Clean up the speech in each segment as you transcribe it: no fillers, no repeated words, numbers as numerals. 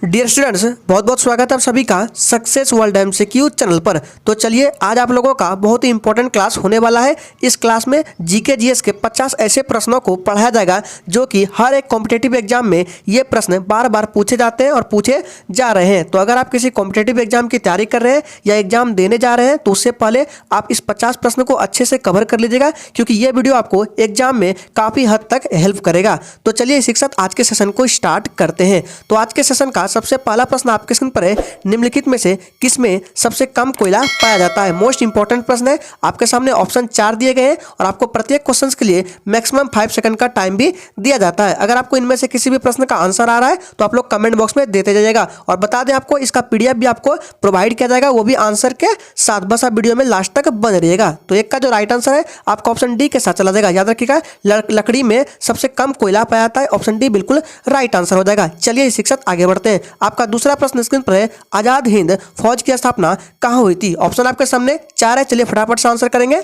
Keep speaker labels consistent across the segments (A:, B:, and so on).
A: Dear students, बहुत बहुत स्वागत है आप सभी का सक्सेस वर्ल्ड एमसीक्यू चैनल पर। तो चलिए आज आप लोगों का बहुत ही इंपॉर्टेंट क्लास होने वाला है। इस क्लास में जीके जीएस के 50 ऐसे प्रश्नों को पढ़ाया जाएगा जो कि हर एक कॉम्पिटेटिव एग्जाम में ये प्रश्न बार बार पूछे जाते हैं और पूछे जा रहे हैं। तो अगर आप किसी कॉम्पिटेटिव एग्जाम की तैयारी कर रहे हैं या एग्जाम देने जा रहे हैं तो उससे पहले आप इस 50 प्रश्न को अच्छे से कवर कर लीजिएगा, क्योंकि ये वीडियो आपको एग्जाम में काफ़ी हद तक हेल्प करेगा। तो चलिए इसी के साथ आज के सेशन को स्टार्ट करते हैं। तो आज के सेशन का सबसे पहला प्रश्न आपके स्क्रीन पर है, निम्नलिखित में से किस में सबसे कम कोयला पाया जाता है। मोस्ट इंपॉर्टेंट प्रश्न है। आपके सामने ऑप्शन 4 दिए गए हैं और आपको प्रत्येक क्वेश्चन के लिए मैक्सिमम 5 सेकंड का टाइम भी दिया जाता है। अगर आपको इनमें से किसी भी प्रश्न का आंसर आ रहा है तो आप लोग कमेंट बॉक्स में देते जाइएगा। और बता दें आपको इसका पीडीएफ भी आपको प्रोवाइड किया जाएगा, वो भी आंसर के साथ। बस आप वीडियो में लास्ट तक बने रहिएगा। तो एक का जो राइट आंसर है आपका ऑप्शन डी के साथ चला जाएगा। याद रखिएगा, लकड़ी में सबसे कम कोयला पाया जाता है। ऑप्शन डी बिल्कुल राइट आंसर हो जाएगा। चलिए इसी के साथ आगे बढ़ते हैं। आपका दूसरा प्रश्न स्क्रीन पर है, आजाद हिंद फौज की स्थापना कहाँ हुई थी। ऑप्शन आपके सामने 4 है। चलिए फटाफट से आंसर करेंगे।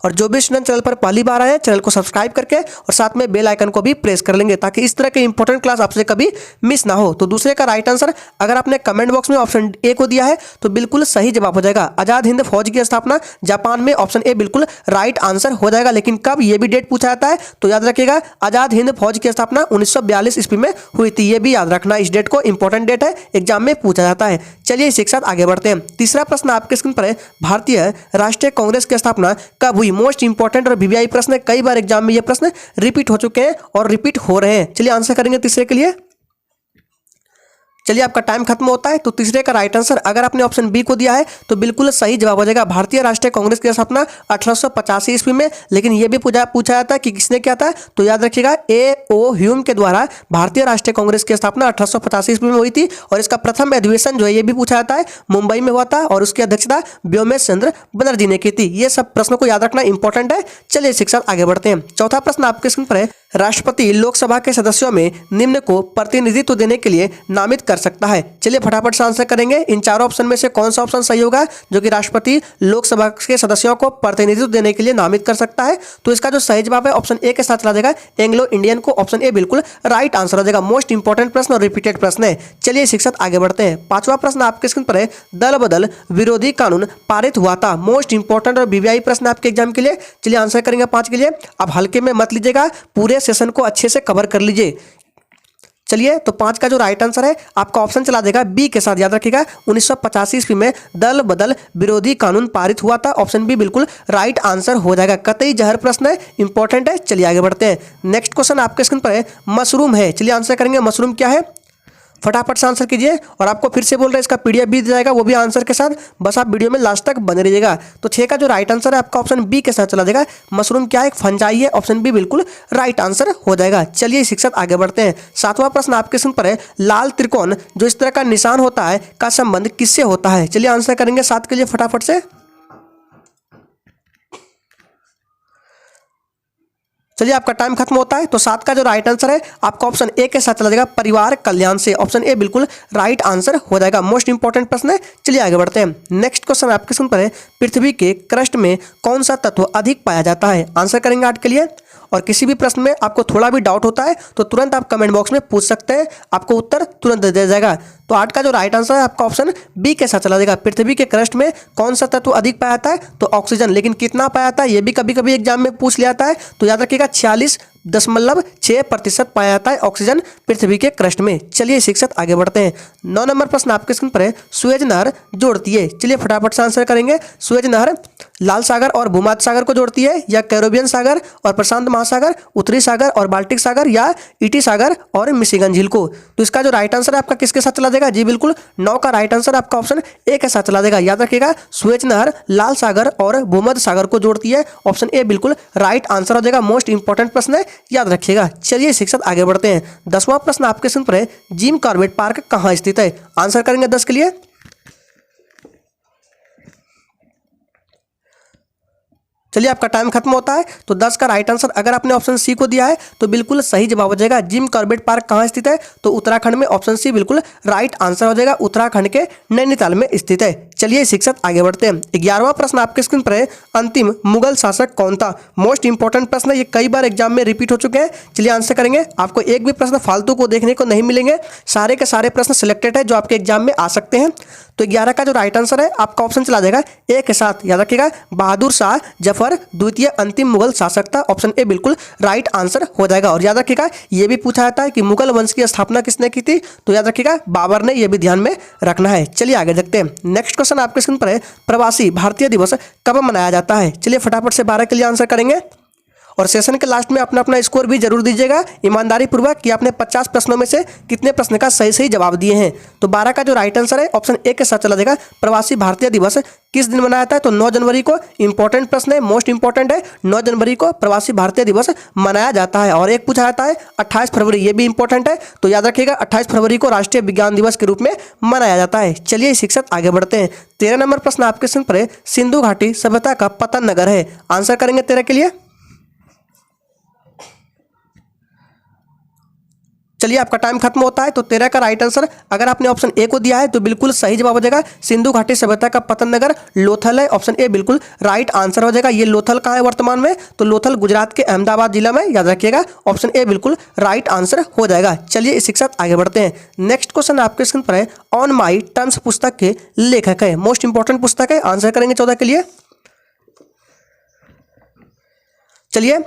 A: और जो भी स्टूडेंट चैनल पर पहली बार आए हैं चैनल को सब्सक्राइब करके और साथ में बेल आइकन को भी प्रेस कर लेंगे, ताकि इस तरह के इंपॉर्टेंट क्लास आपसे कभी मिस ना हो। तो दूसरे का राइट आंसर अगर आपने कमेंट बॉक्स में ऑप्शन ए को दिया है तो बिल्कुल सही जवाब हो जाएगा। आजाद हिंद फौज की स्थापना जापान में, ऑप्शन ए बिल्कुल राइट आंसर हो जाएगा। लेकिन कब, ये भी डेट पूछा जाता है। तो याद रखिएगा, आजाद हिंद फौज की स्थापना 1942 ईस्वी में हुई थी। ये भी याद रखना, इस डेट को इंपॉर्टेंट डेट है, एग्जाम में पूछा जाता है। चलिए इसी के साथ आगे बढ़ते हैं। तीसरा प्रश्न आपके स्क्रीन पर है, भारतीय राष्ट्रीय कांग्रेस की स्थापना कब हुई। मोस्ट इंपॉर्टेंट और वीवीआई प्रश्न है। कई बार एग्जाम में ये प्रश्न रिपीट हो चुके हैं और रिपीट हो रहे हैं। चलिए आंसर करेंगे तीसरे के लिए। चलिए आपका टाइम खत्म होता है। तो तीसरे का राइट आंसर अगर आपने ऑप्शन बी को दिया है तो बिल्कुल सही जवाब हो जाएगा। भारतीय राष्ट्रीय कांग्रेस की स्थापना 1885 ईस्वी में। लेकिन यह भी पूछा जाता है कि किसने किया था। तो याद रखिएगा, ए ओ ह्यूम के द्वारा भारतीय राष्ट्रीय कांग्रेस की स्थापना 1885 ईस्वी में हुई थी। और इसका प्रथम अधिवेशन जो है ये भी पूछा जाता है, मुंबई में हुआ था और उसकी अध्यक्षता व्योमेश चंद्र बनर्जी ने की थी। ये सब प्रश्नों को याद रखना इंपॉर्टेंट है। चलिए इसी के साथ आगे बढ़ते हैं। चौथा प्रश्न आपके स्क्रीन पर है, राष्ट्रपति लोकसभा के सदस्यों में निम्न को प्रतिनिधित्व देने के लिए नामित कर सकता है। चलिए फटाफट से आंसर करेंगे। इन चारों ऑप्शन में से कौन सा ऑप्शन सही होगा जो कि राष्ट्रपति लोकसभा के सदस्यों को प्रतिनिधित्व देने के लिए नामित कर सकता है। तो इसका जो सही जवाब है ऑप्शन ए के साथ चला जाएगा, एंग्लो इंडियन को। ऑप्शन ए बिल्कुल राइट आंसर हो जाएगा। मोस्ट इंपॉर्टेंट प्रश्न और रिपीटेड प्रश्न है। चलिए इसी के साथ आगे बढ़ते हैं। पांचवा प्रश्न आपके स्क्रीन पर है, दल बदल विरोधी कानून पारित हुआ था। मोस्ट इंपॉर्टेंट और वीवीआई प्रश्न आपके एग्जाम के लिए। चलिए आंसर करेंगे 5 के लिए। आप हल्के में मत लीजिएगा, पूरे सेशन को अच्छे से कवर कर लीजिए। चलिए तो 5 का जो राइट आंसर है आपका ऑप्शन चला देगा बी के साथ। याद रखिएगा, 1985 ईस्वी में दल बदल विरोधी कानून पारित हुआ था। ऑप्शन बी बिल्कुल राइट आंसर हो जाएगा। कतई जहर प्रश्न है, इंपॉर्टेंट है। चलिए आगे बढ़ते हैं। नेक्स्ट क्वेश्चन आपके स्क्रीन पर है, मशरूम है। चलिए आंसर करेंगे, मशरूम क्या है, फटाफट से आंसर कीजिए। और आपको फिर से बोल रहे हैं, इसका पीडीएफ भी दिया जाएगा, वो भी आंसर के साथ। बस आप वीडियो में लास्ट तक बने रहिएगा। तो 6 का जो राइट आंसर है आपका ऑप्शन बी के साथ चला जाएगा। मशरूम क्या है, एक फंजाई है। ऑप्शन बी बिल्कुल राइट आंसर हो जाएगा। चलिए इसी के साथ आगे बढ़ते हैं। 7वां प्रश्न आपके स्क्रीन पर है, लाल त्रिकोण जो इस तरह का निशान होता है का संबंध किससे होता है। चलिए आंसर करेंगे 7 के लिए फटाफट से। चलिए आपका टाइम खत्म होता है। तो 7 का जो राइट आंसर है आपका ऑप्शन ए के साथ चला जाएगा, परिवार कल्याण से। ऑप्शन ए बिल्कुल राइट आंसर हो जाएगा। मोस्ट इंपॉर्टेंट प्रश्न है। चलिए आगे बढ़ते हैं। नेक्स्ट क्वेश्चन आपके स्क्रीन पर है, पृथ्वी के क्रस्ट में कौन सा तत्व अधिक पाया जाता है। आंसर करेंगे 8 के लिए। और किसी भी प्रश्न में आपको थोड़ा भी डाउट होता है तो तुरंत आप कमेंट बॉक्स में पूछ सकते हैं, आपको उत्तर तुरंत दे दिया जाएगा। तो 8 का जो राइट आंसर है आपका ऑप्शन बी के साथ चला जाएगा। पृथ्वी के क्रस्ट में कौन सा तत्व अधिक पाया जाता है, तो ऑक्सीजन। लेकिन कितना पाया जाता है ये भी कभी कभी एग्जाम में पूछ लिया जाता है। तो याद रखिएगा, 46.6% पाया जाता है ऑक्सीजन पृथ्वी के क्रस्ट में। चलिए इसी के साथ आगे बढ़ते हैं। 9 नंबर प्रश्न आपके स्क्रीन पर है, सुएज नहर जोड़ती है। चलिए फटाफट से आंसर करेंगे। सुएज नहर लाल सागर और भूमध्य सागर को जोड़ती है, या कैरेबियन सागर और प्रशांत महासागर, उत्तरी सागर और बाल्टिक सागर, या ईटी सागर और मिशिगन झील को। तो इसका जो राइट आंसर है आपका किसके साथ चला जाएगा, जी बिल्कुल 9 का राइट आंसर आपका ऑप्शन ए के साथ चला जाएगा। याद रखिएगा, सुएज नहर लाल सागर और भूमध्य सागर को जोड़ती है। ऑप्शन ए बिल्कुल राइट आंसर हो जाएगा। मोस्ट इंपॉर्टेंट प्रश्न है, याद रखिएगा। चलिए इसी के साथ आगे बढ़ते हैं। 10वां प्रश्न आपके स्क्रीन पर है, जिम कॉर्बेट पार्क कहाँ स्थित है। आंसर करेंगे 10 के लिए। चलिए आपका टाइम खत्म होता है। तो 10 का राइट आंसर अगर आपने ऑप्शन सी को दिया है तो बिल्कुल सही जवाब हो जाएगा। जिम कॉर्बेट पार्क कहाँ स्थित है? तो उत्तराखंड में, ऑप्शन सी बिल्कुल राइट आंसर हो जाएगा। उत्तराखंड के नैनीताल में स्थित है। चलिए शिक्षक आगे बढ़ते हैं। 11वां प्रश्न आपके स्क्रीन पर है, अंतिम मुगल शासक कौन था? मोस्ट इंपॉर्टेंट प्रश्न, ये कई बार एग्जाम में रिपीट हो चुके हैं। चलिए आंसर करेंगे। आपको एक भी प्रश्न फालतू को देखने को नहीं मिलेंगे, सारे के सारे प्रश्न सिलेक्टेड है जो आपके एग्जाम में आ सकते हैं। तो 11 का जो राइट आंसर है आपका ऑप्शन चला जाएगा ए के साथ। याद रखिएगा, बहादुर शाह जफर द्वितीय अंतिम मुगल शासक था। ऑप्शन ए बिल्कुल राइट आंसर हो जाएगा। और याद रखिएगा, ये भी पूछा जाता है कि मुगल वंश की स्थापना किसने की थी? तो याद रखिएगा बाबर ने, ये भी ध्यान में रखना है। चलिए आगे देखते हैं। नेक्स्ट क्वेश्चन आपके स्क्रीन पर है, प्रवासी भारतीय दिवस कब मनाया जाता है? चलिए फटाफट से 12 के लिए आंसर करेंगे और सेशन के लास्ट में अपना अपना स्कोर भी जरूर दीजिएगा ईमानदारी पूर्वक कि आपने 50 प्रश्नों में से कितने प्रश्न का सही सही जवाब दिए हैं। तो 12 का जो राइट आंसर है ऑप्शन ए के साथ चला जाएगा। प्रवासी भारतीय दिवस किस दिन मनाया जाता है? तो 9 जनवरी को। इंपॉर्टेंट प्रश्न है, मोस्ट इंपॉर्टेंट है। 9 जनवरी को प्रवासी भारतीय दिवस मनाया जाता है। और एक पूछा जाता है 28 फरवरी, ये भी इंपॉर्टेंट है। तो याद रखिएगा 28 फरवरी को राष्ट्रीय विज्ञान दिवस के रूप में मनाया जाता है। चलिए शिक्षक आगे बढ़ते हैं। 13 नंबर प्रश्न आपके स्क्रीन पर है, सिंधु घाटी सभ्यता का पतन नगर है। आंसर करेंगे 13 के लिए। चलिए आपका टाइम खत्म होता है। तो 13 का राइट आंसर अगर आपने ऑप्शन ए को दिया है तो बिल्कुल सही जवाब हो जाएगा। सिंधु घाटी सभ्यता का पतन नगर लोथल है। ऑप्शन ए बिल्कुल राइट आंसर हो जाएगा। ये लोथल कहाँ है वर्तमान में? तो लोथल गुजरात के अहमदाबाद जिला में। याद रखिएगा ऑप्शन ए बिल्कुल राइट आंसर हो जाएगा। चलिए इस शिक्षक आगे बढ़ते हैं। नेक्स्ट क्वेश्चन आपके स्क्रीन पर है, ऑन माई टर्म्स पुस्तक के लेखक है। मोस्ट इंपॉर्टेंट पुस्तक है। आंसर करेंगे 14 के लिए। चलिए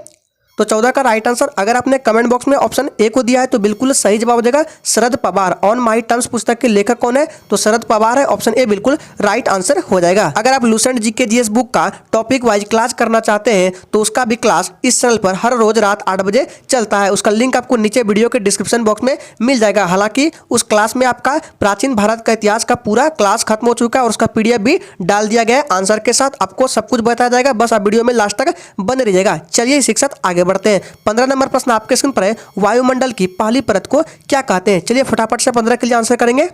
A: तो 14 का राइट आंसर अगर आपने कमेंट बॉक्स में ऑप्शन ए को दिया है तो बिल्कुल सही जवाब हो जाएगा। Sharad Pawar. On my terms पुस्तक के लेखक कौन है? तो शरद पवार है। ऑप्शन ए बिल्कुल राइट आंसर हो जाएगा। अगर आप लूसेंट जीके जीएस बुक का टॉपिक वाइज क्लास करना चाहते हैं तो उसका भी क्लास इस चैनल पर हर रोज रात 8 बजे चलता है। उसका लिंक आपको नीचे वीडियो के डिस्क्रिप्शन बॉक्स में मिल जाएगा। हालांकि उस क्लास में आपका प्राचीन भारत का इतिहास का पूरा क्लास खत्म हो चुका है और उसका पीडीएफ भी डाल दिया गया है। आंसर के साथ आपको सब कुछ बताया जाएगा, बस आप वीडियो में लास्ट तक बने रहिएगा। चलिए शिक्षक आगे बढ़ते हैं। 15 नंबर प्रश्न आपके स्क्रीन पर है, वायुमंडल की पहली परत को क्या कहते हैं? चलिए फटाफट से 15 के लिए आंसर करेंगे।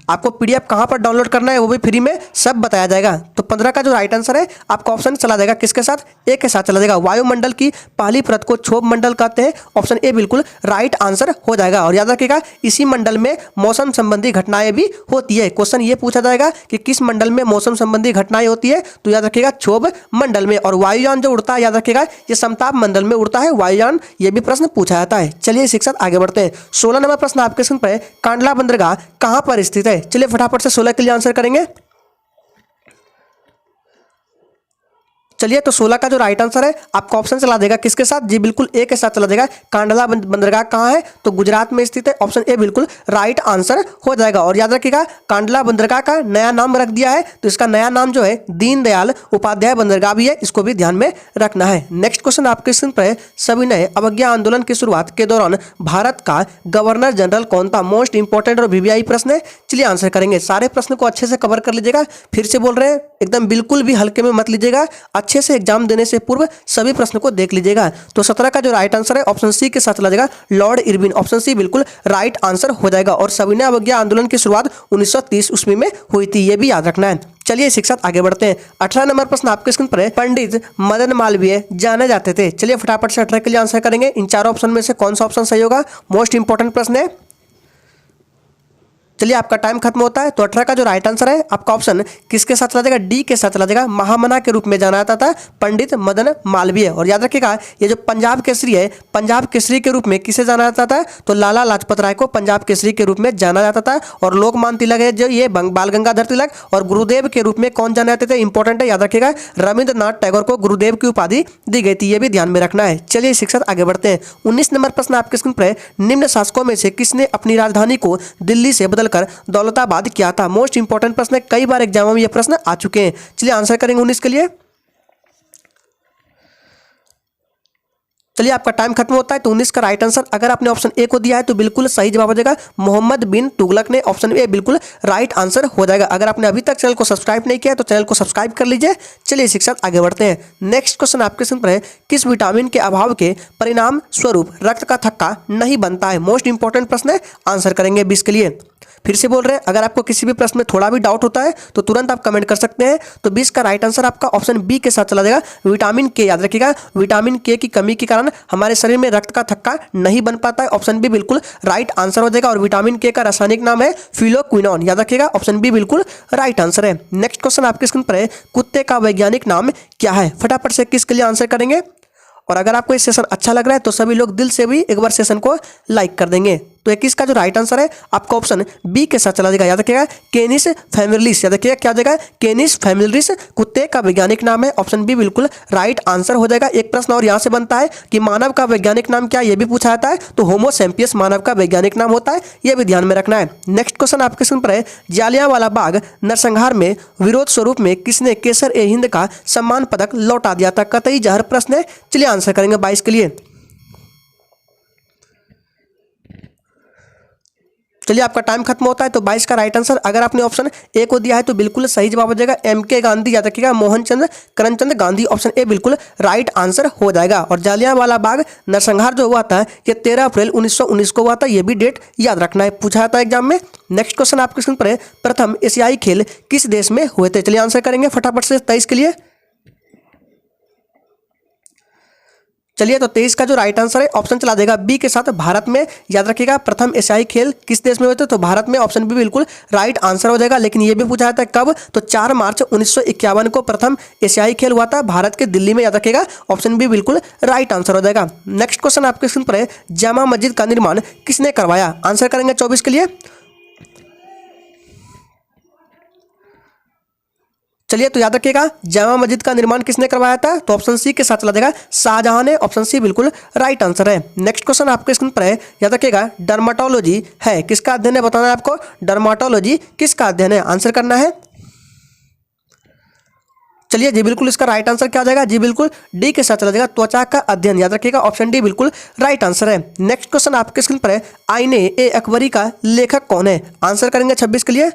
A: आपको पीडीएफ कहां पर डाउनलोड करना है वो भी फ्री में सब बताया जाएगा। तो 15 का जो राइट आंसर है आपका ऑप्शन चला जाएगा किसके साथ? ए के साथ चला जाएगा। वायुमंडल की पहली परत को क्षोभ मंडल कहते हैं। ऑप्शन ए बिल्कुल राइट आंसर हो जाएगा। और याद रखिएगा इसी मंडल में मौसम संबंधी घटनाएं भी होती है। क्वेश्चन ये पूछा जाएगा कि किस मंडल में मौसम संबंधी घटनाएं होती है? तो याद रखिएगा क्षोभ मंडल में। और वायुयान जो उड़ता है याद रखिएगा ये समताप मंडल में उड़ता है वायुयान। ये भी प्रश्न पूछा जाता है। चलिए शिक्षक आगे बढ़ते हैं। 16 नंबर प्रश्न आपके स्क्रीन पर है, कांडला बंदरगाह कहां पर स्थित है? चलिए फटाफट से 16 के लिए आंसर करेंगे। चलिए तो 16 का जो राइट आंसर है आपका ऑप्शन चला देगा किसके साथ? जी बिल्कुल ए के साथ चला देगा। कांडला बंदरगाह कहाँ है? तो गुजरात में स्थित है। ऑप्शन ए बिल्कुल राइट आंसर हो जाएगा। और याद रखिएगा कांडला बंदरगाह का नया नाम रख दिया है, तो इसका नया नाम जो है दीनदयाल उपाध्याय बंदरगाह भी है। इसको भी ध्यान में रखना है। नेक्स्ट क्वेश्चन आपके स्क्रीन पर है, सविनय अवज्ञा आंदोलन की शुरुआत के दौरान भारत का गवर्नर जनरल कौन था? मोस्ट इंपॉर्टेंट और वीवीआई प्रश्न है। चलिए आंसर करेंगे। सारे प्रश्न को अच्छे से कवर कर लीजिएगा। फिर से बोल रहे हैं एकदम बिल्कुल भी हल्के में मत लीजिएगा। अच्छे से एग्जाम देने से पूर्व सभी प्रश्न को देख लीजिएगा। तो 17 का जो राइट आंसर है ऑप्शन सी के साथ चला जाएगा, लॉर्ड इरविन। ऑप्शन सी बिल्कुल राइट आंसर हो जाएगा। और सविनय अवज्ञा आंदोलन की शुरुआत 1930 ईस्वी में हुई थी, ये भी याद रखना है। चलिए शिक्षक आगे बढ़ते हैं। 18 नंबर प्रश्न आपके स्क्रीन पर है, पंडित मदन मालवीय जाने जाते थे। चलिए फटाफट से 18 के लिए आंसर करेंगे। इन चारों ऑप्शन में से कौन सा ऑप्शन सही होगा? मोस्ट इंपॉर्टेंट प्रश्न है। चलिए आपका टाइम खत्म होता है। तो 18 का जो राइट आंसर है आपका ऑप्शन किसके साथ चला जाएगा? डी के साथ चला जाएगा। महामना के रूप में जाना जाता था पंडित मदन मालवीय। और याद रखिएगा ये जो पंजाब केसरी है, पंजाब केसरी के रूप में किसे जाना जाता था? तो लाला लाजपत राय को पंजाब केसरी के रूप में जाना जाता था। और लोकमान्य तिलक है जो ये बाल गंगाधर तिलक। और गुरुदेव के रूप में कौन जाने जाते थे? इंपॉर्टेंट है, याद रखिएगा रविंद्रनाथ टैगोर को गुरुदेव की उपाधि दी गई थी, ये भी ध्यान में रखना है। चलिए शिक्षक आगे बढ़ते हैं। 19 नंबर प्रश्न आपके स्क्रीन पर है, निम्न शासकों में से किसने अपनी राजधानी को दिल्ली से बदलकर दौलताबाद किया था? मोस्ट इंपॉर्टेंट प्रश्न है, कई बार एग्जाम में ये प्रश्न आ चुके हैं। चलिए आंसर करेंगे 19 के लिए। चलिए आपका टाइम खत्म होता है। तो 19 का राइट आंसर अगर आपने ऑप्शन ए को दिया है तो बिल्कुल सही जवाब हो जाएगा, मोहम्मद बिन तुगलक ने। ऑप्शन ए बिल्कुल राइट आंसर हो जाएगा। अगर आपने अभी तक चैनल को सब्सक्राइब नहीं किया है तो चैनल को सब्सक्राइब कर लीजिए। चलिए शिक्षक आगे बढ़ते हैं। नेक्स्ट क्वेश्चन आपके स्क्रीन पर है, किस विटामिन के अभाव के परिणाम स्वरूप रक्त का थक्का नहीं बनता है? मोस्ट इंपॉर्टेंट प्रश्न है, आंसर करेंगे 20 के लिए। फिर से बोल रहे हैं, अगर आपको किसी भी प्रश्न में थोड़ा भी डाउट होता है तो तुरंत आप कमेंट कर सकते हैं। तो 20 का राइट आंसर आपका ऑप्शन बी के साथ चला जाएगा, विटामिन के। याद रखिएगा, विटामिन के की कमी के कारण हमारे शरीर में रक्त का थक्का नहीं बन पाता है। ऑप्शन बी बिल्कुल राइट आंसर हो जाएगा। और विटामिन के का रासायनिक नाम है फिलोक्विनोन। याद रखिएगा, ऑप्शन बी बिल्कुल राइट आंसर है। नेक्स्ट क्वेश्चन आपके स्क्रीन पर है, कुत्ते का वैज्ञानिक नाम क्या है? फटाफट से किसके लिए आंसर करेंगे। और अगर आपको ये सेशन अच्छा लग रहा है तो सभी लोग दिल से भी एक बार सेशन को लाइक कर देंगे। तो 21 का जो राइट आंसर है आपका ऑप्शन बी के साथ चला जाएगा। याद रखिएगा, केनिस फैमिलिस। याद रखिएगा क्या हो जाएगा, केनिस फैमिलिस कुत्ते का वैज्ञानिक नाम है। ऑप्शन बी बिल्कुल राइट आंसर हो जाएगा। एक प्रश्न और यहाँ से बनता है कि मानव का वैज्ञानिक नाम क्या, ये भी पूछा जाता है। तो होमो सैम्पियस मानव का वैज्ञानिक नाम होता है, ये भी ध्यान में रखना है। नेक्स्ट क्वेश्चन आपके स्क्रीन पर है, जालियांवाला बाग नरसंहार में विरोध स्वरूप में किसने केसर ए हिंद का सम्मान पदक लौटा दिया था? कतई जहर प्रश्न है। चलिए आंसर करेंगे 22 के लिए। चलिए आपका टाइम खत्म होता है। तो 22 का राइट आंसर अगर आपने ऑप्शन ए को दिया है तो बिल्कुल सही जवाब हो जाएगा, एम.के. गांधी। याद रखिएगा, मोहनचंद करमचंद गांधी। ऑप्शन ए बिल्कुल राइट आंसर हो जाएगा। और जालियांवाला बाग नरसंहार जो हुआ था ये 13 अप्रैल 1919 को हुआ था, ये भी डेट याद रखना है, पूछा जाता है एग्जाम में। नेक्स्ट क्वेश्चन आपके स्क्रीन पर है, प्रथम एशियाई खेल किस देश में हुए थे? चलिए आंसर करेंगे फटाफट से 23 के लिए। चलिए तो 23 का जो राइट आंसर है ऑप्शन चला देगा बी के साथ, भारत में। याद रखिएगा, प्रथम एशियाई खेल किस देश में हुए थे? तो भारत में। ऑप्शन बी बिल्कुल राइट आंसर हो जाएगा। लेकिन ये भी पूछा जाता है कब, तो 4 मार्च 1951 को प्रथम एशियाई खेल हुआ था भारत के दिल्ली में। याद रखिएगा, ऑप्शन बी बिल्कुल राइट आंसर हो जाएगा। नेक्स्ट क्वेश्चन आपके स्क्रीन पर है, जामा मस्जिद का निर्माण किसने करवाया? आंसर करेंगे 24 के लिए। चलिए तो याद रखिएगा, जामा मस्जिद का निर्माण किसने करवाया था? तो ऑप्शन सी के साथ चला जाएगा, शाहजहां ने। ऑप्शन सी बिल्कुल राइट आंसर है। नेक्स्ट क्वेश्चन आपके स्क्रीन पर है, याद रखिएगा, डर्माटोलॉजी है किसका अध्ययन है? बताना है आपको, डर्माटोलॉजी किसका अध्ययन है? आंसर करना है। चलिए जी बिल्कुल इसका राइट आंसर क्या हो जाएगा? जी बिल्कुल डी के साथ चला जाएगा, त्वचा का अध्ययन। याद रखिएगा, ऑप्शन डी बिल्कुल राइट आंसर है। नेक्स्ट क्वेश्चन आपके स्क्रीन पर है, आईने ए अकबरी का लेखक कौन है? आंसर करेंगे 26 के लिए।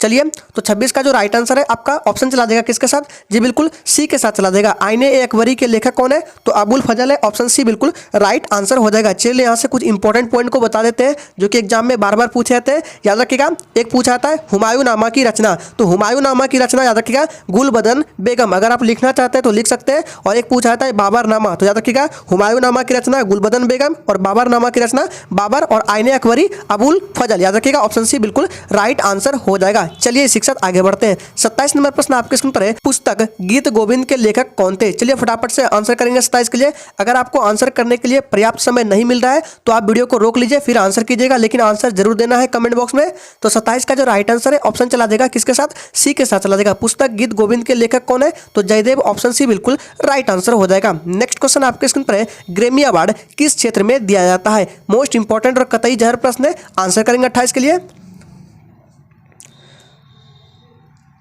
A: चलिए तो 26 का जो राइट आंसर है आपका ऑप्शन चला देगा किसके साथ? जी बिल्कुल सी के साथ चला देगा। आईने ए अकबरी के लेखक कौन है? तो अबुल फजल है। ऑप्शन सी बिल्कुल राइट आंसर हो जाएगा। चलिए यहाँ से कुछ इंपॉर्टेंट पॉइंट को बता देते हैं जो कि एग्जाम में बार बार पूछे जाते हैं। याद रखिएगा, एक पूछा जाता है हुमायूंनामा की रचना। तो हुमायूंनामा की रचना याद रखिएगा गुलबदन बेगम। अगर आप लिखना चाहते हैं तो लिख सकते हैं। और एक पूछा जाता है बाबरनामा। तो याद रखिएगा, हुमायूंनामा की रचना गुलबदन बेगम और बाबरनामा की रचना बाबर और आईने अकबरी अबुल फजल। याद रखिएगा, ऑप्शन सी बिल्कुल राइट आंसर हो जाएगा। चलिए शिक्षक आगे बढ़ते हैं। 27 नंबर प्रश्न आपके स्क्रीन पर है, पुस्तक गीत गोविंद के लेखक कौन थे? चलिए फटाफट से आंसर करेंगे 27 के लिए। अगर आपको आंसर करने के लिए पर्याप्त समय नहीं मिल रहा है तो आप वीडियो को रोक लीजिए, फिर आंसर कीजिएगा। लेकिन आंसर जरूर देना है कमेंट बॉक्स में। तो 27 का जो राइट आंसर है ऑप्शन चला देगा किसके साथ? सी के साथ चला देगा। पुस्तक गीत गोविंद के लेखक कौन है? तो जयदेव। ऑप्शन सी बिल्कुल राइट आंसर हो जाएगा। नेक्स्ट क्वेश्चन आपके स्क्रीन पर है, ग्रेमी अवार्ड किस क्षेत्र में दिया जाता है? मोस्ट इंपॉर्टेंट और कतई जहर प्रश्न है। आंसर करेंगे 28 के लिए।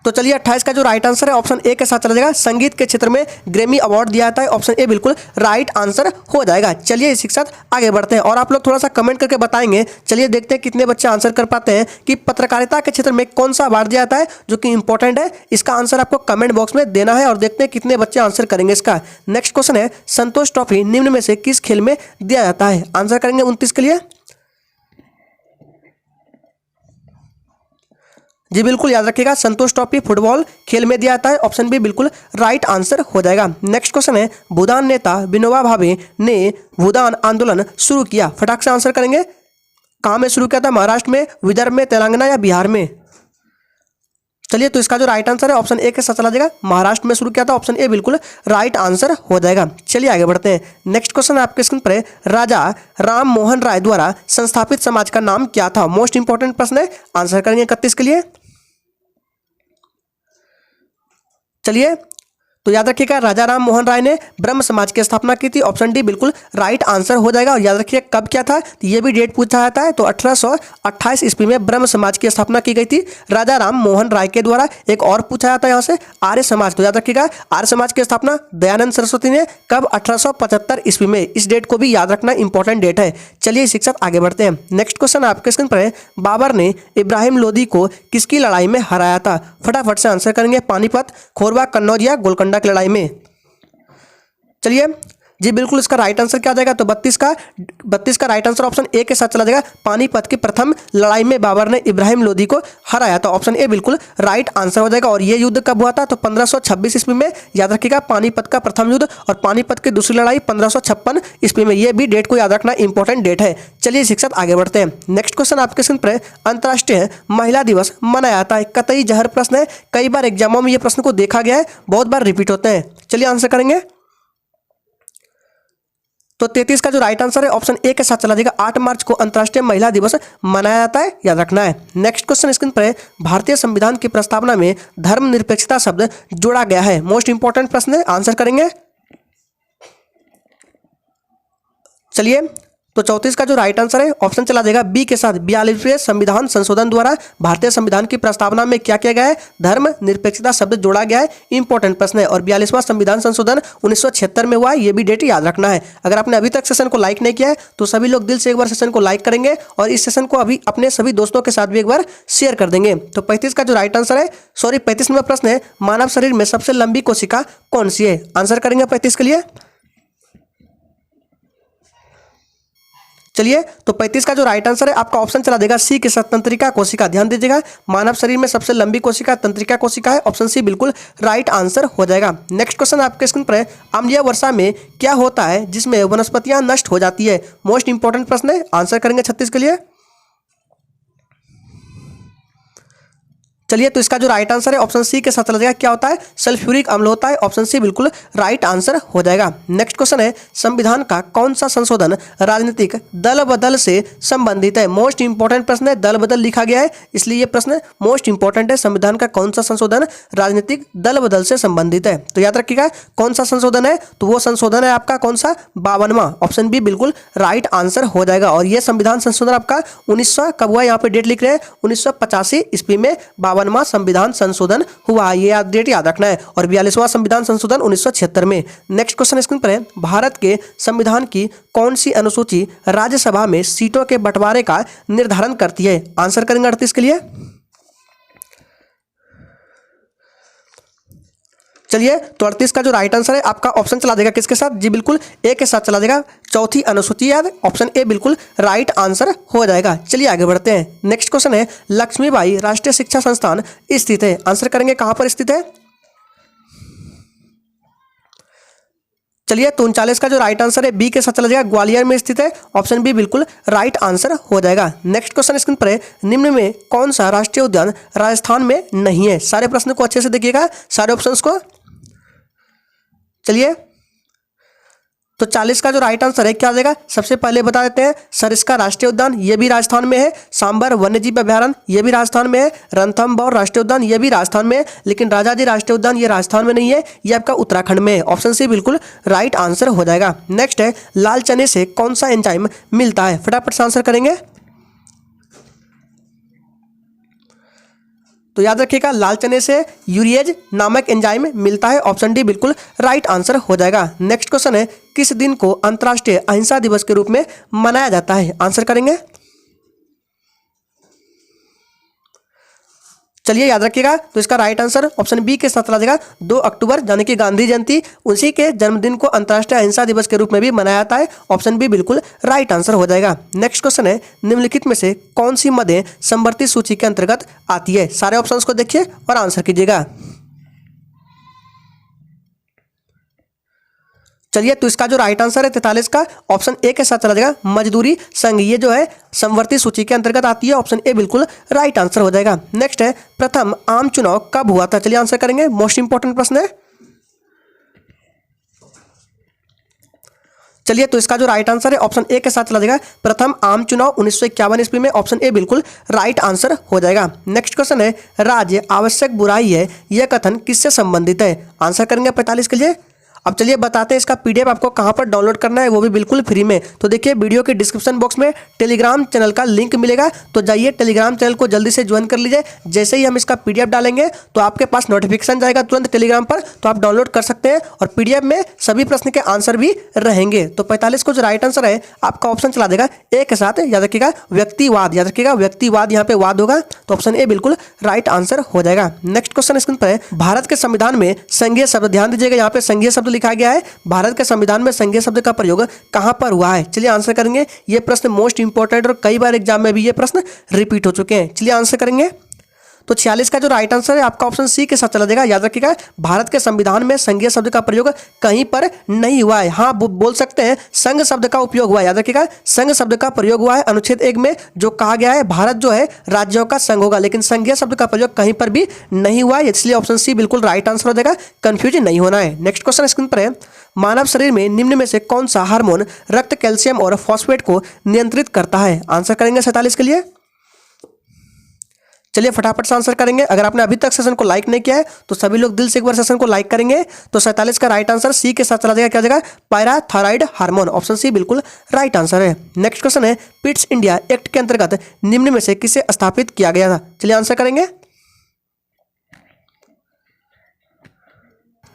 A: तो चलिए 28 का जो राइट आंसर है ऑप्शन ए के साथ चला जाएगा, संगीत के क्षेत्र में ग्रेमी अवार्ड दिया जाता है। ऑप्शन ए बिल्कुल राइट आंसर हो जाएगा। चलिए इसी के साथ आगे बढ़ते हैं और आप लोग थोड़ा सा कमेंट करके बताएंगे। चलिए देखते हैं कितने बच्चे आंसर कर पाते हैं कि पत्रकारिता के क्षेत्र में कौन सा अवार्ड दिया जाता है जो कि इंपॉर्टेंट है। इसका आंसर आपको कमेंट बॉक्स में देना है और देखते हैं कितने बच्चे आंसर करेंगे इसका। नेक्स्ट क्वेश्चन है, संतोष ट्रॉफी निम्न में से किस खेल में दिया जाता है? आंसर करेंगे 29 के लिए। जी बिल्कुल याद रखिएगा, संतोष ट्रॉफी फुटबॉल खेल में दिया जाता है। ऑप्शन बी बिल्कुल राइट आंसर हो जाएगा। नेक्स्ट क्वेश्चन है, भूदान नेता विनोबा भावे ने भूदान आंदोलन शुरू किया। फटाक से आंसर करेंगे, कहाँ में शुरू किया था? महाराष्ट्र में, विदर्भ में, तेलंगाना या बिहार में? चलिए तो इसका जो राइट आंसर है ऑप्शन ए के साथ चला जाएगा, महाराष्ट्र में शुरू किया था। ऑप्शन ए बिल्कुल राइट आंसर हो जाएगा। चलिए आगे बढ़ते हैं। नेक्स्ट क्वेश्चन आपके स्क्रीन पर है, राजा राम मोहन राय द्वारा संस्थापित समाज का नाम क्या था? मोस्ट इंपॉर्टेंट प्रश्न है। आंसर करेंगे 31 के लिए। चलिए तो याद रखिएगा, राजा राम मोहन राय ने ब्रह्म समाज की स्थापना की थी। ऑप्शन डी बिल्कुल राइट आंसर हो जाएगा। और याद रखिए कब क्या था, तो ये भी डेट पूछा जाता है। तो 1828 ईस्वी में ब्रह्म समाज की स्थापना की गई थी राजा राम मोहन राय के द्वारा। एक और पूछा जाता है यहाँ से, आर्य समाज। तो याद रखिएगा, आर्य समाज की स्थापना दयानंद सरस्वती ने कब? 1875 ईस्वी में। इस डेट को भी याद रखना, इंपॉर्टेंट डेट है। चलिए शिक्षक आगे बढ़ते हैं। नेक्स्ट क्वेश्चन आपके स्क्रीन पर है, बाबर ने इब्राहिम लोदी को किसकी लड़ाई में हराया था? फटाफट से आंसर करेंगे, पानीपत, खोरबा, कन्नौज या गोलकोंडा की लड़ाई में? चलिए जी बिल्कुल, इसका राइट आंसर क्या आ जाएगा? तो 32 का राइट आंसर ऑप्शन ए के साथ चला जाएगा। पानीपत की प्रथम लड़ाई में बाबर ने इब्राहिम लोदी को हराया, तो ऑप्शन ए बिल्कुल राइट आंसर हो जाएगा। और ये युद्ध कब हुआ था? तो 1526 ईस्वी में। याद रखिएगा, पानीपत का प्रथम युद्ध और पानीपत की दूसरी लड़ाई 1556 ईस्वी में। ये भी डेट को याद रखना इंपॉर्टेंट डेट है। चलिए शिक्षक आगे बढ़ते हैं। नेक्स्ट क्वेश्चन आपके स्क्रीन पर, अंतर्राष्ट्रीय महिला दिवस मनाया जाता है। कतई जहर प्रश्न है, कई बार एग्जामों में ये प्रश्न को देखा गया है, बहुत बार रिपीट होते हैं। चलिए आंसर करेंगे। तो 33 का जो राइट आंसर है ऑप्शन ए के साथ चला जाएगा। 8 मार्च को अंतर्राष्ट्रीय महिला दिवस मनाया जाता है, याद रखना है। नेक्स्ट क्वेश्चन स्क्रीन पर, भारतीय संविधान की प्रस्तावना में धर्मनिरपेक्षता शब्द जोड़ा गया है। मोस्ट इंपॉर्टेंट प्रश्न है, आंसर करेंगे। चलिए, तो 34 का जो राइट आंसर है ऑप्शन चला जाएगा बी के साथ। 42वें संविधान संशोधन द्वारा भारतीय संविधान की प्रस्तावना में क्या किया गया है? धर्म निरपेक्षता शब्द जोड़ा गया है। इंपॉर्टेंट प्रश्न है। और 42वां संविधान संशोधन 1976 में हुआ है, ये भी डेट याद रखना है। अगर आपने अभी तक सेशन को लाइक नहीं किया है तो सभी लोग दिल से एक बार सेशन को लाइक करेंगे और इस सेशन को अभी अपने सभी दोस्तों के साथ भी एक बार शेयर कर देंगे। तो 35 का जो राइट आंसर है, 35 नंबर प्रश्न है, मानव शरीर में सबसे लंबी कोशिका कौन सी है? आंसर करेंगे 35 के लिए। चलिए, तो 35 का जो राइट आंसर है आपका ऑप्शन चला देगा सी के साथ, तंत्रिका कोशिका। ध्यान दीजिएगा, मानव शरीर में सबसे लंबी कोशिका तंत्रिका कोशिका है। ऑप्शन सी बिल्कुल राइट आंसर हो जाएगा। नेक्स्ट क्वेश्चन आपके स्क्रीन पर है, अम्लीय वर्षा में क्या होता है जिसमें वनस्पतियां नष्ट हो जाती है? मोस्ट इंपॉर्टेंट प्रश्न है, आंसर करेंगे 36 के लिए। चलिए, तो इसका जो राइट आंसर है ऑप्शन सी के साथ चला जाएगा। क्या होता है? सल्फ्यूरिक अम्ल होता है। ऑप्शन सी बिल्कुल राइट आंसर हो जाएगा। नेक्स्ट क्वेश्चन है, संविधान का कौन सा संशोधन राजनीतिक दल बदल से संबंधित है? मोस्ट इंपॉर्टेंट प्रश्न है, दल बदल लिखा गया है इसलिए ये प्रश्न मोस्ट इंपॉर्टेंट है। संविधान का कौन सा संशोधन राजनीतिक दल बदल से संबंधित है? तो याद रखिएगा, कौन सा संशोधन है? तो वो संशोधन है आपका कौन सा? 52वां। ऑप्शन बी बिल्कुल राइट आंसर हो जाएगा। और ये संविधान संशोधन आपका 1900 कब हुआ? यहाँ पे डेट लिख रहे हैं 1985 ईस्वी में 52वां संविधान संशोधन हुआ, ये डेट याद रखना है। और 42वां संविधान संशोधन 1976 में। नेक्स्ट क्वेश्चन स्क्रीन पर है, भारत के संविधान की कौन सी अनुसूची राज्यसभा में सीटों के बंटवारे का निर्धारण करती है? आंसर करेंगे 38 के लिए। चलिए, तो 38 का जो राइट आंसर है आपका ऑप्शन चला देगा किसके साथ? जी बिल्कुल ए के साथ चला देगा। चौथी अनुसूची याद, ऑप्शन ए बिल्कुल राइट आंसर हो जाएगा। चलिए आगे बढ़ते हैं। नेक्स्ट क्वेश्चन है, लक्ष्मीबाई राष्ट्रीय शिक्षा संस्थान स्थित है। आंसर करेंगे कहां पर स्थित है? चलिए, तो 39 का जो राइट आंसर है बी के साथ चला जाएगा। ग्वालियर में स्थित है। ऑप्शन बी बिल्कुल राइट आंसर हो जाएगा। नेक्स्ट क्वेश्चन स्क्रीन पर है, निम्न में कौन सा राष्ट्रीय उद्यान राजस्थान में नहीं है? सारे प्रश्न को अच्छे से देखिएगा, सारे ऑप्शंस को। चलिए, तो 40 का जो राइट आंसर है क्या आ जाएगा? सबसे पहले बता देते हैं, सरिस्का राष्ट्रीय उद्यान ये भी राजस्थान में है। सांबर वन्यजीव अभ्यारण्य ये भी राजस्थान में है। रणथंभौर राष्ट्रीय उद्यान ये भी राजस्थान में है। लेकिन राजाजी राष्ट्रीय उद्यान ये राजस्थान में नहीं है, ये आपका उत्तराखंड में है। ऑप्शन सी बिल्कुल राइट आंसर हो जाएगा। नेक्स्ट है, लाल चने से कौन सा एंजाइम मिलता है? फटाफट से आंसर करेंगे। तो याद रखिएगा, लाल चने से यूरिएज नामक एंजाइम मिलता है। ऑप्शन डी बिल्कुल राइट आंसर हो जाएगा। नेक्स्ट क्वेश्चन है, किस दिन को अंतर्राष्ट्रीय अहिंसा दिवस के रूप में मनाया जाता है? आंसर करेंगे। चलिए याद रखिएगा, तो इसका राइट आंसर ऑप्शन बी के साथ चला जाएगा। 2 अक्टूबर यानी कि गांधी जयंती, उसी के जन्मदिन को अंतर्राष्ट्रीय अहिंसा दिवस के रूप में भी मनाया जाता है। ऑप्शन बी बिल्कुल राइट आंसर हो जाएगा। नेक्स्ट क्वेश्चन है, निम्नलिखित में से कौन सी मदें समवर्ती सूची के अंतर्गत आती है? सारे ऑप्शंस को देखिए और आंसर कीजिएगा। चलिए, तो इसका जो राइट आंसर है 43 का, ऑप्शन ए के साथ चला जाएगा। मजदूरी संघ ये जो है समवर्ती सूची के अंतर्गत आती है। ऑप्शन ए बिल्कुल राइट आंसर हो जाएगा। नेक्स्ट है, प्रथम आम चुनाव कब हुआ था? चलिए आंसर करेंगे, मोस्ट इंपॉर्टेंट प्रश्न है। चलिए, तो इसका जो राइट आंसर है ऑप्शन ए के साथ चला जाएगा। प्रथम आम चुनाव 1951 ईस्वी में। ऑप्शन ए बिल्कुल राइट आंसर हो जाएगा। नेक्स्ट क्वेश्चन है, राज्य आवश्यक बुराई है यह कथन किससे संबंधित है? आंसर करेंगे 45 के लिए। अब चलिए बताते हैं इसका पीडीएफ आपको कहां पर डाउनलोड करना है, वो भी बिल्कुल फ्री में। तो देखिए, वीडियो के डिस्क्रिप्शन बॉक्स में टेलीग्राम चैनल का लिंक मिलेगा, तो जाइए टेलीग्राम चैनल को जल्दी से ज्वाइन कर लीजिए। जैसे ही हम इसका पीडीएफ डालेंगे तो आपके पास नोटिफिकेशन जाएगा तुरंत टेलीग्राम पर, तो आप डाउनलोड कर सकते हैं। और पीडीएफ में सभी प्रश्न के आंसर भी रहेंगे। तो 45 को जो राइट आंसर है आपका ऑप्शन चला देगा ए के साथ। याद रखिएगा, व्यक्तिवाद, याद रखिएगा व्यक्तिवाद यहाँ पे वाद होगा, तो ऑप्शन ए बिल्कुल राइट आंसर हो जाएगा। नेक्स्ट क्वेश्चन स्क्रीन पर है, भारत के संविधान में संघीय शब्द, ध्यान दीजिएगा यहाँ पे संघीय शब्द लिखा गया है भारत के संविधान में संघीय शब्द का प्रयोग कहाँ पर हुआ है। चलिए आंसर करेंगे। ये प्रश्न मोस्ट इंपॉर्टेंट और कई बार एग्जाम में भी ये प्रश्न रिपीट हो चुके हैं। चलिए आंसर करेंगे। तो 46 का जो राइट आंसर है आपका ऑप्शन सी के साथ चला जाएगा। याद रखिएगा, भारत के संविधान में संघीय शब्द का प्रयोग कहीं पर नहीं हुआ है। हाँ, बोल सकते हैं संघ शब्द का उपयोग हुआ है। याद रखिएगा, संघ शब्द का प्रयोग हुआ है अनुच्छेद 1 में, जो कहा गया है भारत जो है राज्यों का संघ होगा, लेकिन संघीय शब्द का प्रयोग कहीं पर भी नहीं हुआ है, इसलिए ऑप्शन सी बिल्कुल राइट आंसर हो जाएगा। कंफ्यूजन नहीं होना है। नेक्स्ट क्वेश्चन स्क्रीन पर है, मानव शरीर में निम्न में से कौन सा हार्मोन रक्त, कैल्शियम और फॉस्फेट को नियंत्रित करता है। आंसर करेंगे 47 के लिए। चलिए फटाफट से आंसर करेंगे। अगर आपने अभी तक सेशन को लाइक नहीं किया है तो सभी लोग दिल से एक बार सेशन को लाइक करेंगे। तो 47 का राइट आंसर सी के साथ चला जाएगा। क्या जाएगा? Parathyroid hormone. ऑप्शन सी बिल्कुल राइट आंसर है। नेक्स्ट क्वेश्चन है, पिट्स इंडिया एक्ट के अंतर्गत निम्न में से किसे स्थापित किया गया था। चलिए आंसर करेंगे।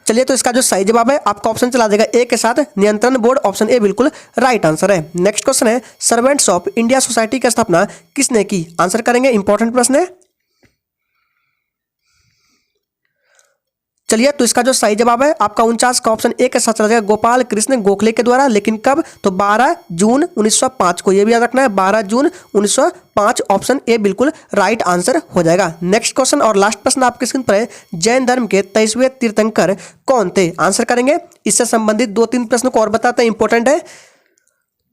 A: चलिए तो इसका जो सही जवाब है आपका ऑप्शन चला जाएगा ए के साथ, नियंत्रण बोर्ड। ऑप्शन ए बिल्कुल राइट आंसर है। नेक्स्ट क्वेश्चन है, सर्वेंट्स ऑफ इंडिया सोसाइटी की स्थापना किसने की। आंसर करेंगे। इंपॉर्टेंट प्रश्न है। चलिए तो इसका जो सही जवाब है आपका 49 का ऑप्शन ए के साथ चला जाएगा, गोपाल कृष्ण गोखले के द्वारा। लेकिन कब? तो 12 जून 1905 को। यह भी याद रखना है, 12 जून 1905। ऑप्शन ए बिल्कुल राइट आंसर हो जाएगा। नेक्स्ट क्वेश्चन और लास्ट प्रश्न आपके स्क्रीन पर है, जैन धर्म के 23वें तीर्थंकर कौन थे। आंसर करेंगे। इससे संबंधित 2-3 प्रश्न को और बताते हैं, इंपॉर्टेंट है।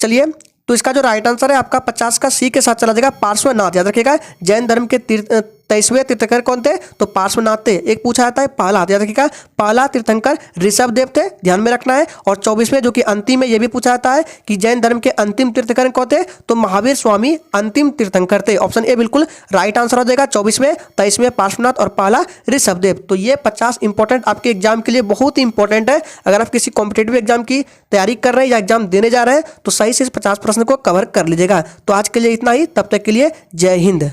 A: चलिए तो इसका जो राइट आंसर है आपका 50 का सी के साथ चला जाएगा, पार्श्वनाथ। याद रखिएगा, जैन धर्म के 23वें तीर्थंकर कौन थे, तो पार्श्वनाथ थे। एक पूछा जाता है पहला, याद रखिएगा, पहला तीर्थंकर ऋषभ देव थे, ध्यान में रखना है। और 24वें जो कि अंतिम है, ये भी पूछा जाता है कि जैन धर्म के अंतिम तीर्थंकर कौन थे, तो महावीर स्वामी अंतिम तीर्थंकर थे। ऑप्शन ए बिल्कुल राइट आंसर हो जाएगा। 24वें, 23वें पार्श्वनाथ और पहला ऋषभ देव। तो ये 50 इंपॉर्टेंट आपके एग्जाम के लिए बहुत ही इंपॉर्टेंट है। अगर आप किसी कॉम्पिटेटिव एग्जाम की तैयारी कर रहे हैं या एग्जाम देने जा रहे हैं तो सही से इस 50 प्रश्न को कवर कर लीजिएगा। तो आज के लिए इतना ही, तब तक के लिए जय हिंद।